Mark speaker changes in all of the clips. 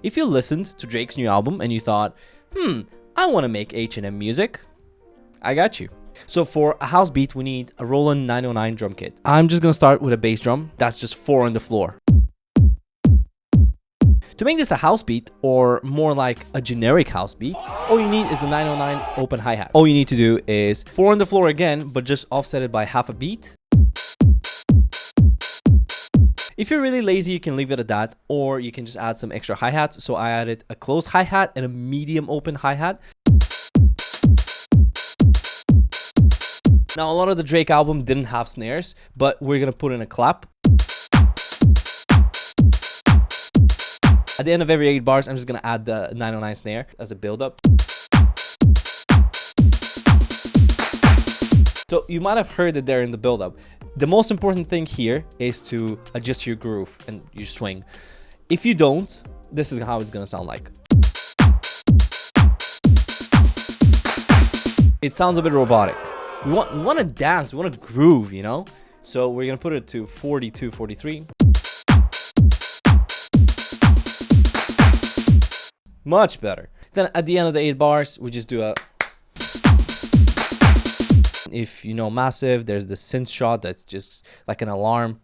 Speaker 1: If you listened to Drake's new album and you thought, I want to make H&M music, I got you. So for a house beat, we need a Roland 909 drum kit. I'm just gonna start with a bass drum. That's just 4 on the floor. To make this a house beat, or more like a generic house beat, all you need is the 909 open hi-hat. All you need to do is 4 on the floor again, but just offset it by half a beat. If you're really lazy, you can leave it at that, or you can just add some extra hi-hats. So I added a closed hi-hat and a medium open hi-hat. Now, a lot of the Drake album didn't have snares, but we're gonna put in a clap. At the end of every 8 bars, I'm just gonna add the 909 snare as a build-up. So you might have heard it there in the build-up. The most important thing here is to adjust your groove and your swing. If you don't, this is how it's gonna sound like. It sounds a bit robotic. We want to dance, we want to groove, you know? So we're gonna put it to 42, 43. Much better. Then at the end of the 8 bars, we just do a... If you know Massive, there's the synth shot that's just like an alarm.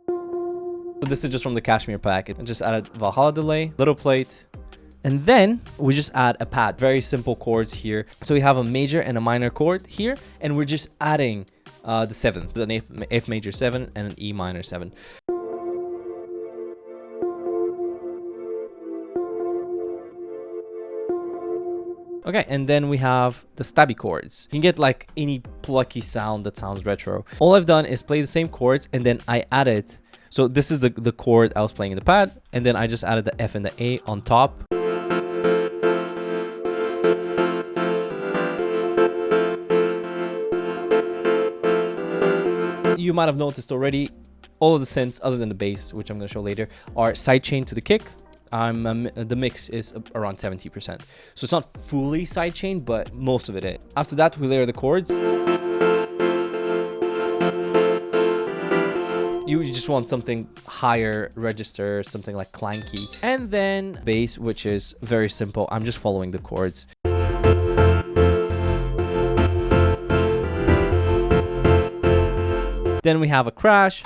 Speaker 1: So this is just from the Cashmere pack. I just added Valhalla delay, little plate, and then we just add a pad. Very simple chords here. So we have a major and a minor chord here, and we're just adding the 7th, an F major 7 and an E minor 7. Okay, and then we have the stabby chords. You can get like any plucky sound that sounds retro. All I've done is play the same chords, and then I added, so this is the chord I was playing in the pad, and then I just added the F and the A on top. You might have noticed already, all of the synths other than the bass, which I'm going to show later, are sidechained to the kick. The mix is around 70%. So it's not fully sidechained, but most of it is. After that, we layer the chords. You just want something higher register, something like clanky. And then bass, which is very simple. I'm just following the chords. Then we have a crash.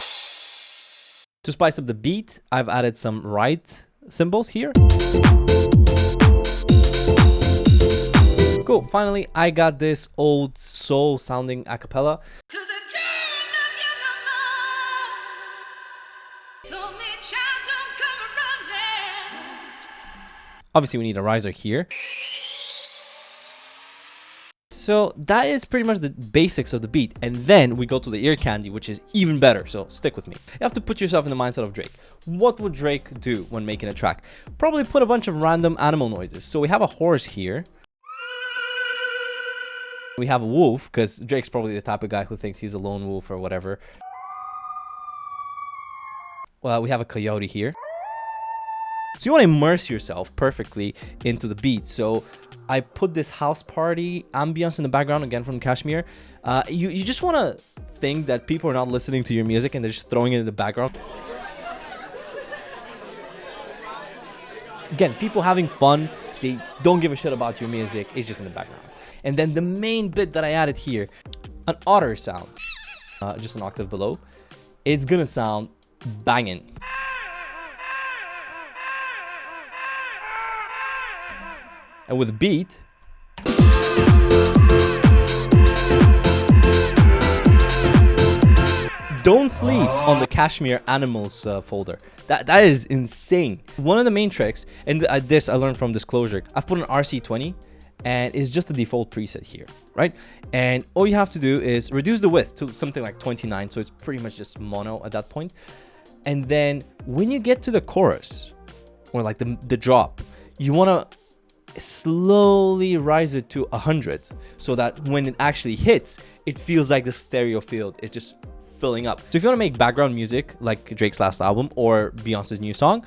Speaker 1: To spice up the beat, I've added some right cymbals here. Cool. Finally, I got this old soul sounding a cappella. Obviously, we need a riser here. So that is pretty much the basics of the beat. And then we go to the ear candy, which is even better. So stick with me. You have to put yourself in the mindset of Drake. What would Drake do when making a track? Probably put a bunch of random animal noises. So we have a horse here. We have a wolf, because Drake's probably the type of guy who thinks he's a lone wolf or whatever. Well, we have a coyote here. So you want to immerse yourself perfectly into the beat. So I put this house party ambience in the background again from Kashmir. You just want to think that people are not listening to your music and they're just throwing it in the background. Again, people having fun, they don't give a shit about your music, it's just in the background. And then the main bit that I added here, an otter sound, just an octave below. It's gonna sound banging. And with beat, don't sleep on the Kashmir Animals folder. That is insane. One of the main tricks, and this I learned from Disclosure, I've put an RC20 and it's just the default preset here, right? And all you have to do is reduce the width to something like 29, so it's pretty much just mono at that point. And then when you get to the chorus, or like the drop, you want to slowly rise it to 100 so that when it actually hits, it feels like the stereo field is just filling up. So if you want to make background music like Drake's last album or Beyonce's new song,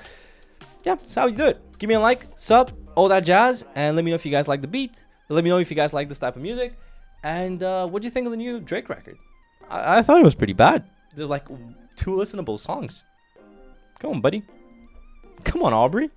Speaker 1: yeah, that's how you do it. Give me a like, sub, all that jazz, and let me know if you guys like the beat. Let me know if you guys like this type of music, and what do you think of the new Drake record? I thought it was pretty bad. There's like 2 listenable songs. Come on, buddy. Come on, Aubrey.